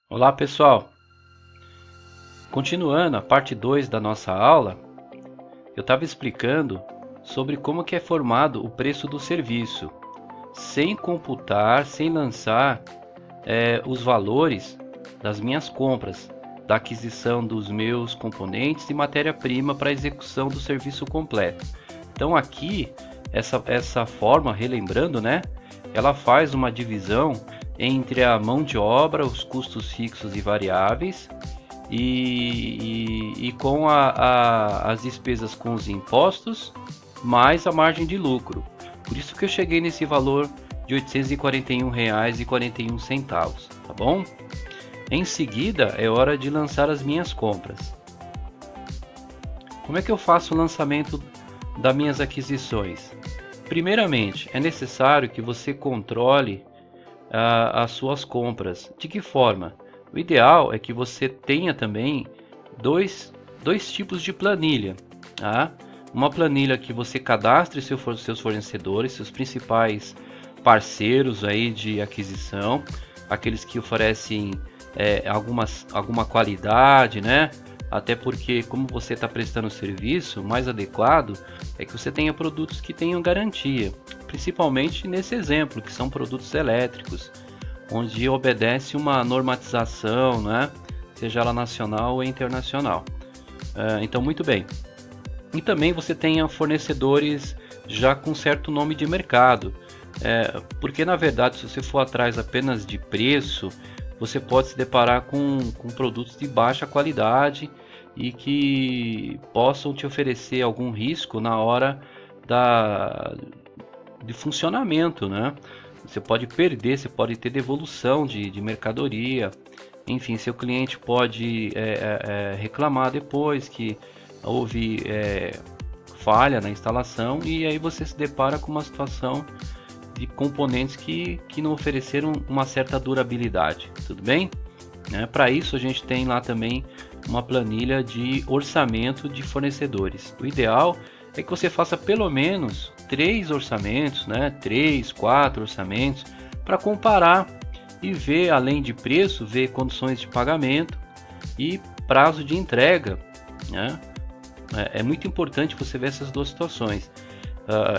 Olá pessoal, continuando a parte 2 da nossa aula, eu estava explicando sobre como que é formado o preço do serviço, sem computar, sem lançar os valores das minhas compras, da aquisição dos meus componentes e matéria-prima para a execução do serviço completo. Então aqui, essa forma, relembrando, né, ela faz uma divisão entre a mão de obra, os custos fixos e variáveis, e com as despesas com os impostos, mais a margem de lucro. Por isso que eu cheguei nesse valor de R$ 841,41, tá bom? Em seguida, é hora de lançar as minhas compras. Como é que eu faço o lançamento das minhas aquisições? Primeiramente, é necessário que você controle as suas compras. De que forma? O ideal é que você tenha também dois tipos de planilha. Tá? Uma planilha que você cadastre seus fornecedores, seus principais parceiros aí de aquisição, aqueles que oferecem alguma qualidade, né? Até porque, como você está prestando serviço, o mais adequado é que você tenha produtos que tenham garantia, principalmente nesse exemplo, que são produtos elétricos, onde obedece uma normatização, né? Seja ela nacional ou internacional. Então, muito bem. E também você tenha fornecedores já com certo nome de mercado, porque na verdade, se você for atrás apenas de preço, você pode se deparar com produtos de baixa qualidade e que possam te oferecer algum risco na hora de funcionamento, né? Você pode perder, você pode ter devolução de mercadoria, enfim, seu cliente pode reclamar depois que houve falha na instalação e aí você se depara com uma situação de componentes que não ofereceram uma certa durabilidade, tudo bem? Para isso a gente tem lá também uma planilha de orçamento de fornecedores. O ideal é que você faça pelo menos 3 orçamentos, né? 3, 4 orçamentos para comparar e ver, além de preço, ver condições de pagamento e prazo de entrega, né? É muito importante você ver essas duas situações.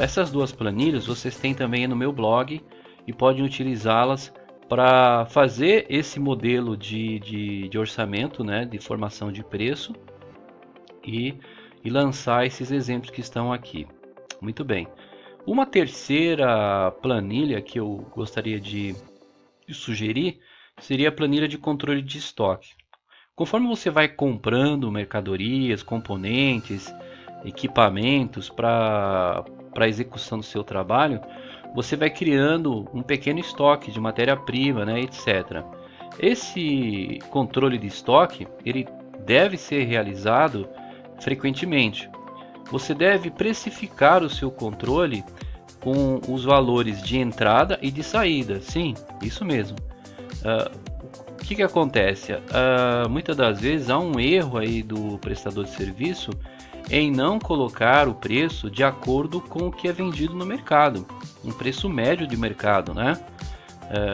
Essas duas planilhas vocês têm também no meu blog e podem utilizá-las para fazer esse modelo de orçamento, né, de formação de preço e lançar esses exemplos que estão aqui. Muito bem. Uma terceira planilha que eu gostaria de sugerir seria a planilha de controle de estoque. Conforme você vai comprando mercadorias, componentes, equipamentos para a execução do seu trabalho, você vai criando um pequeno estoque de matéria-prima, né, etc. Esse controle de estoque ele deve ser realizado frequentemente. Você deve precificar o seu controle com os valores de entrada e de saída. Sim, isso mesmo. O que acontece? Muitas das vezes há um erro aí do prestador de serviço em não colocar o preço de acordo com o que é vendido no mercado, um preço médio de mercado, né?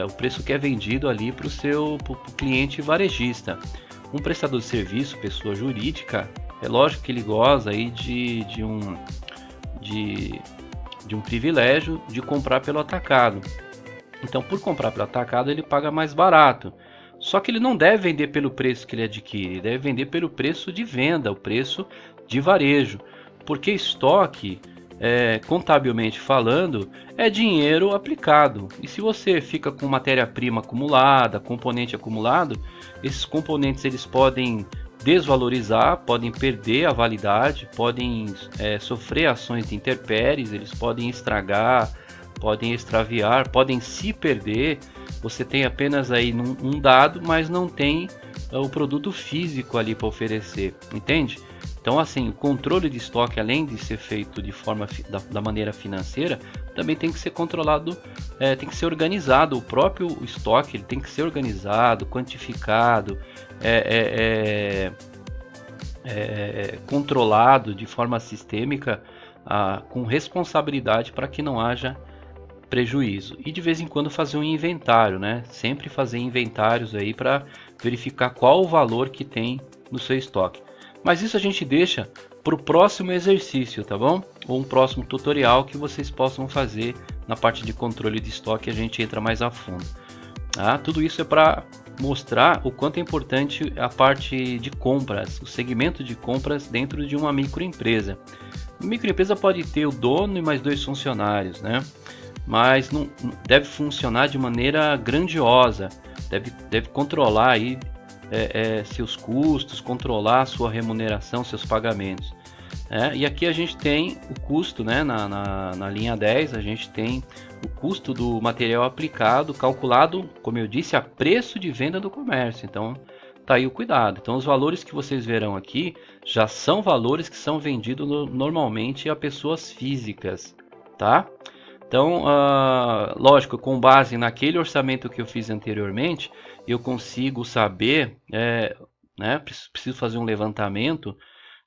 O preço que é vendido ali para o seu cliente varejista. Um prestador de serviço, pessoa jurídica, é lógico que ele goza aí de um privilégio de comprar pelo atacado. Então, por comprar pelo atacado, ele paga mais barato. Só que ele não deve vender pelo preço que ele adquire, ele deve vender pelo preço de venda, o preço de varejo. Porque estoque, contabilmente falando, é dinheiro aplicado. E se você fica com matéria-prima acumulada, componente acumulado, esses componentes eles podem desvalorizar, podem perder a validade, podem sofrer ações de intempéries, eles podem estragar, podem extraviar, podem se perder. Você tem apenas aí um dado, mas não tem o produto físico ali para oferecer, entende? Então, assim, o controle de estoque, além de ser feito de forma da maneira financeira, também tem que ser controlado, tem que ser organizado. O próprio estoque ele tem que ser organizado, quantificado, controlado de forma sistêmica, com responsabilidade para que não haja prejuízo. E de vez em quando fazer um inventário, né? Sempre fazer inventários aí para verificar qual o valor que tem no seu estoque. Mas isso a gente deixa para o próximo exercício, tá bom? Ou um próximo tutorial que vocês possam fazer na parte de controle de estoque, a gente entra mais a fundo. Tá? Tudo isso é para mostrar o quanto é importante a parte de compras, o segmento de compras dentro de uma microempresa. Uma microempresa pode ter o dono e mais 2 funcionários, né? Mas não deve funcionar de maneira grandiosa, deve controlar aí seus custos, controlar a sua remuneração, seus pagamentos. E aqui a gente tem o custo, né? Na linha 10 a gente tem o custo do material aplicado, calculado, como eu disse, a preço de venda do comércio. Então tá aí o cuidado. Então os valores que vocês verão aqui já são valores que são vendidos normalmente a pessoas físicas, tá? Então, lógico, com base naquele orçamento que eu fiz anteriormente, eu consigo saber, né, preciso fazer um levantamento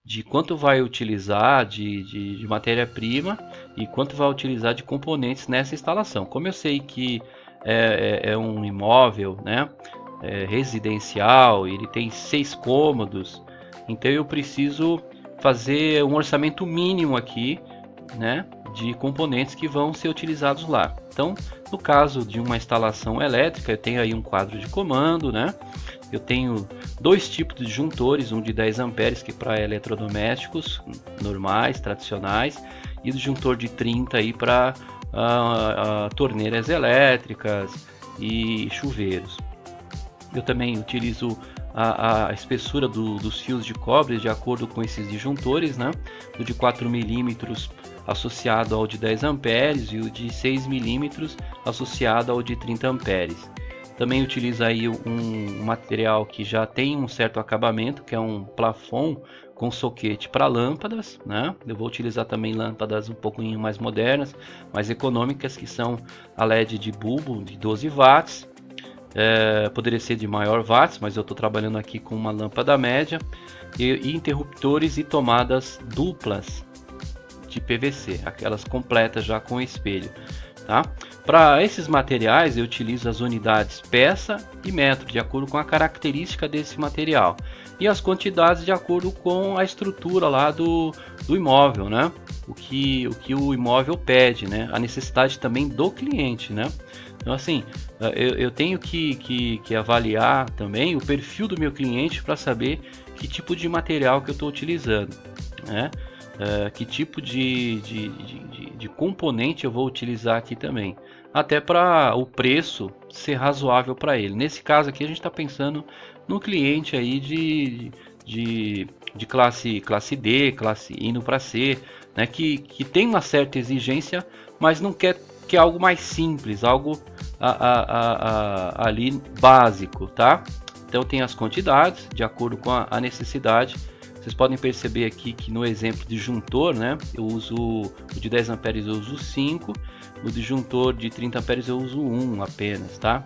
de quanto vai utilizar de matéria-prima e quanto vai utilizar de componentes nessa instalação. Como eu sei que é um imóvel, né, residencial, ele tem 6 cômodos, então eu preciso fazer um orçamento mínimo aqui, né, de componentes que vão ser utilizados lá. Então, no caso de uma instalação elétrica, eu tenho aí um quadro de comando, né? Eu tenho 2 tipos de disjuntores, um de 10 amperes que é para eletrodomésticos normais, tradicionais, e o disjuntor de 30 aí para torneiras elétricas e chuveiros. Eu também utilizo a espessura dos fios de cobre de acordo com esses disjuntores, né? O de 4 milímetros associado ao de 10 amperes e o de 6 milímetros associado ao de 30 amperes. Também utilizo aí um material que já tem um certo acabamento, que é um plafond com soquete para lâmpadas, né? Eu vou utilizar também lâmpadas um pouquinho mais modernas, mais econômicas, que são a LED de bulbo de 12 watts. Poderia ser de maior watts, mas eu estou trabalhando aqui com uma lâmpada média, e interruptores e tomadas duplas de PVC, aquelas completas já com espelho, tá? Para esses materiais eu utilizo as unidades peça e metro, de acordo com a característica desse material, e as quantidades de acordo com a estrutura lá do imóvel, né? O que o imóvel pede, né? A necessidade também do cliente, né? Então assim, eu tenho que avaliar também o perfil do meu cliente para saber que tipo de material que eu estou utilizando, né? Que tipo de componente eu vou utilizar aqui também, até para o preço ser razoável para ele. Nesse caso aqui a gente está pensando no cliente aí de classe D, classe indo para C, né, que tem uma certa exigência, mas não quer algo mais simples, algo ali básico, tá? Então tem as quantidades de acordo com a necessidade. Vocês podem perceber aqui que no exemplo de disjuntor, né, eu uso o de 10 amperes, eu uso 5, o disjuntor de 30 amperes eu uso 1 apenas, tá?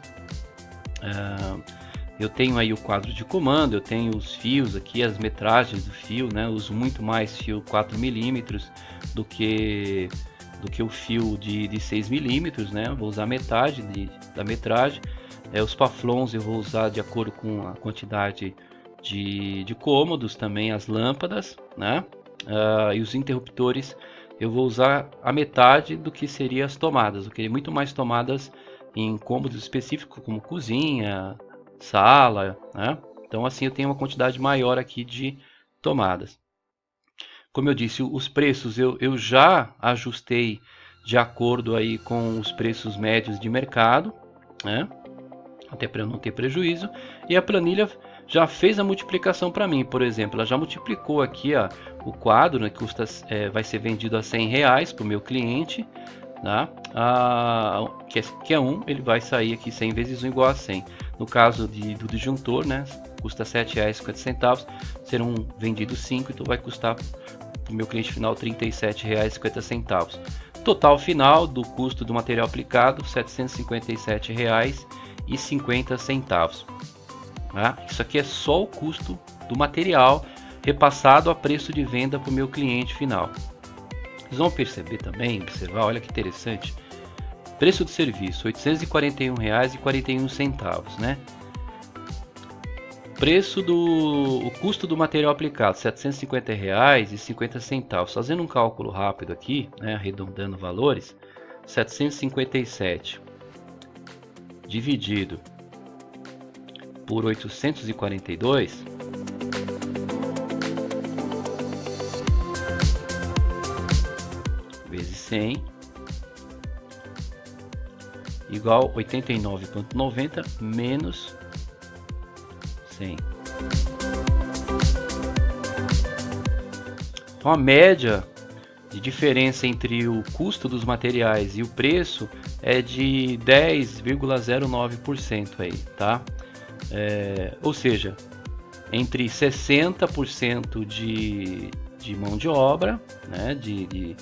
Eu tenho aí o quadro de comando, eu tenho os fios aqui, as metragens do fio, né? Eu uso muito mais fio 4 milímetros do que o fio de 6 milímetros, né? Eu vou usar metade da metragem. Os paflons eu vou usar de acordo com a quantidade de cômodos, também as lâmpadas, né? E os interruptores eu vou usar a metade do que seria as tomadas. Eu queria muito mais tomadas em cômodos específicos, como cozinha, sala, né? Então assim eu tenho uma quantidade maior aqui de tomadas. Como eu disse, os preços eu já ajustei de acordo aí com os preços médios de mercado, né? Até para eu não ter prejuízo. E a planilha já fez a multiplicação para mim, por exemplo, ela já multiplicou aqui, ó, o quadro, né, que vai ser vendido a R$100 para o meu cliente, tá? Que é 1, ele vai sair aqui 100 vezes 1 igual a 100. No caso do disjuntor, né, custa R$7,50, serão vendidos 5, então vai custar para o meu cliente final R$37,50. Total final do custo do material aplicado, R$757,50. Tá? Isso aqui é só o custo do material repassado a preço de venda para o meu cliente final. Vocês vão perceber também, observar, olha que interessante, Preço do serviço, R$ 841,41, né? O custo do material aplicado, R$ 750,50. Fazendo um cálculo rápido aqui, né, arredondando valores, 757 dividido por 842 vezes 100 igual 89,90 menos 100. Então a média de diferença entre o custo dos materiais e o preço é de 10,09% aí, tá? Ou seja, entre 60% de mão de obra, né, de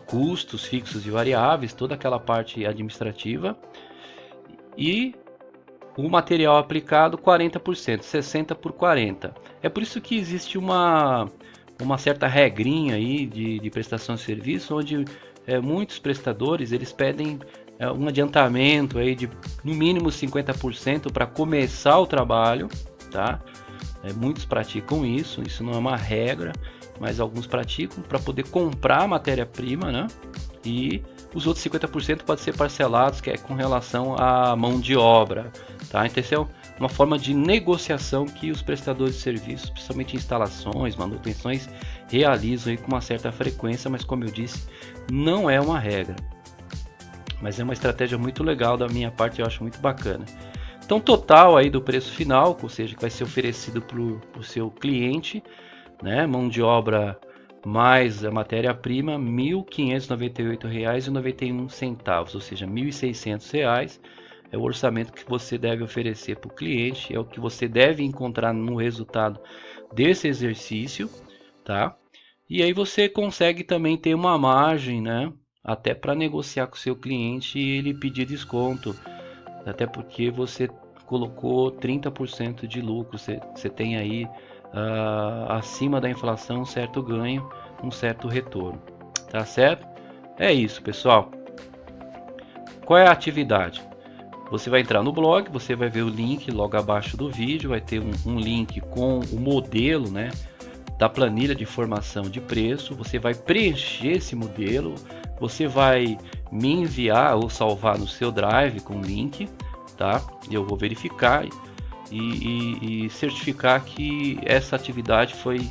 custos fixos e variáveis, toda aquela parte administrativa, e o material aplicado 40%, 60 por 40. É por isso que existe uma certa regrinha aí de prestação de serviço, onde muitos prestadores eles pedem um adiantamento aí de no mínimo 50% para começar o trabalho, tá? Muitos praticam isso não é uma regra, mas alguns praticam para poder comprar a matéria-prima, né? E os outros 50% podem ser parcelados, que é com relação à mão de obra, tá? Então essa é uma forma de negociação que os prestadores de serviços, principalmente instalações, manutenções, realizam aí com uma certa frequência, mas como eu disse, não é uma regra. Mas é uma estratégia muito legal da minha parte, eu acho muito bacana. Então total aí do preço final, ou seja, que vai ser oferecido para o seu cliente, né? Mão de obra mais a matéria-prima, R$ 1.598,91, ou seja, R$ 1.600 é o orçamento que você deve oferecer para o cliente, é o que você deve encontrar no resultado desse exercício, tá? E aí você consegue também ter uma margem, né? Até para negociar com o seu cliente e ele pedir desconto, até porque você colocou 30% de lucro, você tem aí acima da inflação um certo ganho, um certo retorno, tá certo? É isso, pessoal. Qual é a atividade? Você vai entrar no blog, você vai ver o link logo abaixo do vídeo, vai ter um link com o modelo, né, da planilha de formação de preço. Você vai preencher esse modelo, você vai me enviar ou salvar no seu Drive com o link, tá? Eu vou verificar e certificar que essa atividade foi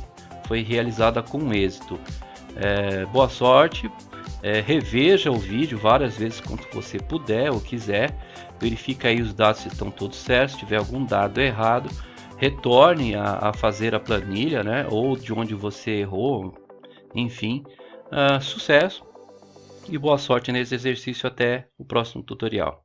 realizada com êxito. Boa sorte, reveja o vídeo várias vezes quanto você puder ou quiser, verifica aí os dados se estão todos certos, se tiver algum dado errado, retorne a fazer a planilha, né? Ou de onde você errou, enfim, sucesso e boa sorte nesse exercício, até o próximo tutorial.